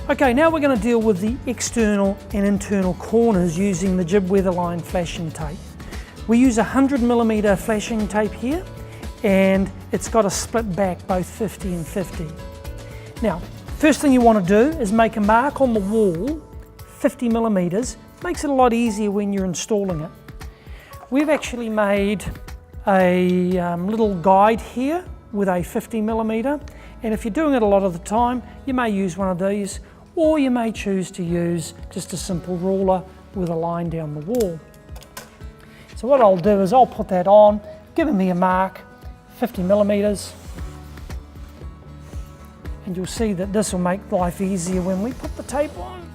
Okay, now we're going to deal with the external and internal corners using the GIB Weatherline flashing tape. We use 100mm flashing tape here, and it's got a split back, both 50 and 50. Now, first thing you want to do is make a mark on the wall, 50mm. Makes it a lot easier when you're installing it. We've actually made a little guide here with a 50mm, and if you're doing it a lot of the time, you may use one of these, or you may choose to use just a simple ruler with a line down the wall. So what I'll do is I'll put that on, giving me a mark, 50mm, and you'll see that this will make life easier when we put the tape on.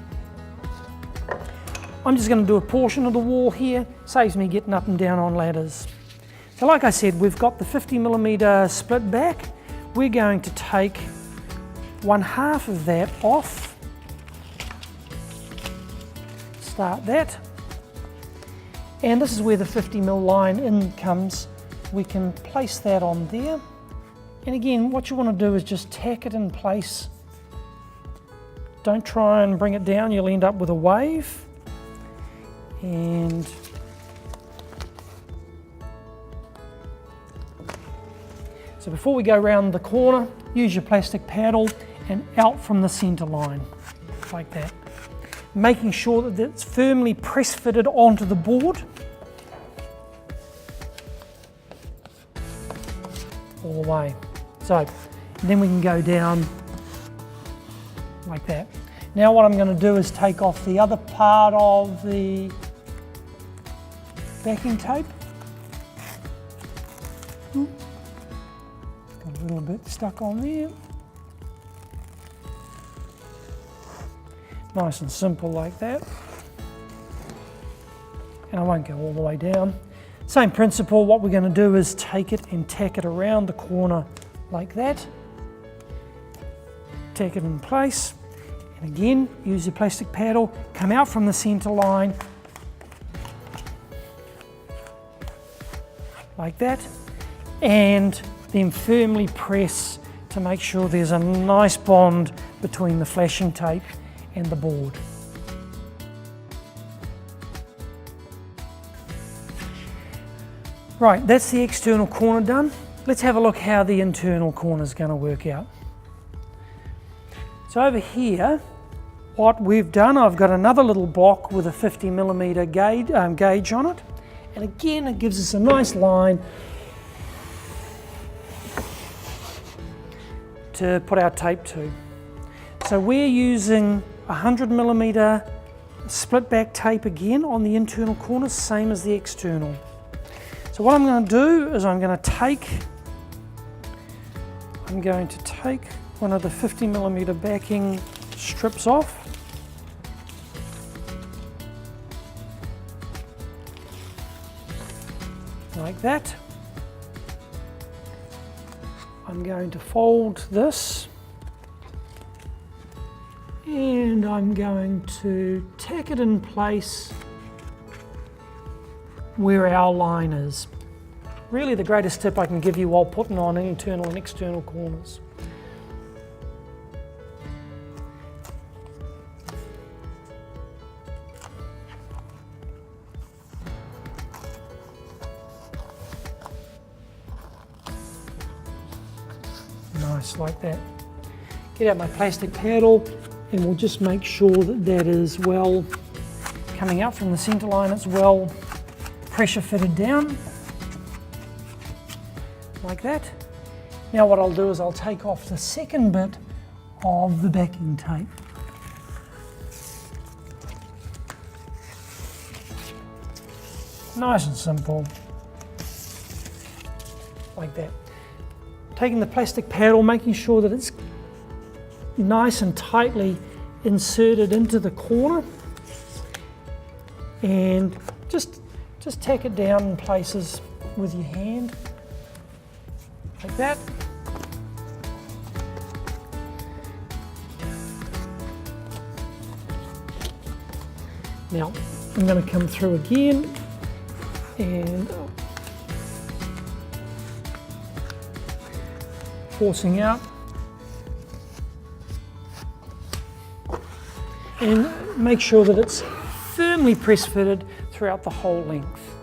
I'm just going to do a portion of the wall here, saves me getting up and down on ladders. So like I said, we've got the 50mm split back. We're going to take 1/2 of that off. Start that. And this is where the 50mm line in comes. We can place that on there. And again, what you want to do is just tack it in place. Don't try and bring it down, you'll end up with a wave. And so before we go around the corner, use your plastic paddle and out from the center line, like that. Making sure that it's firmly press fitted onto the board. All the way. So then we can go down like that. Now what I'm going to do is take off the other part of the backing tape. Got a little bit stuck on there. Nice and simple like that. And I won't go all the way down. Same principle, what we're going to do is take it and tack it around the corner like that. Tack it in place. And again, use your plastic paddle, come out from the center line, like that, and then firmly press to make sure there's a nice bond between the flashing tape and the board. Right, that's the external corner done. Let's have a look how the internal corner is going to work out. So over here, what we've done, I've got another little block with a 50mm gauge on it. And again, it gives us a nice line to put our tape to. So we're using 100mm split back tape again on the internal corners, same as the external. So what I'm going to do is I'm going to take one of the 50mm backing strips off. Like that. I'm going to fold this and I'm going to tack it in place where our line is. Really the greatest tip I can give you while putting on internal and external corners. Nice, like that. Get out my plastic paddle and we'll just make sure that that is well coming out from the center line. It's well pressure fitted down, like that. Now what I'll do is I'll take off the second bit of the backing tape. Nice and simple, like that. Taking the plastic paddle, making sure that it's nice and tightly inserted into the corner, and just tack it down in places with your hand, like that. Now I'm going to come through again and forcing out. and make sure that it's firmly press fitted throughout the whole length.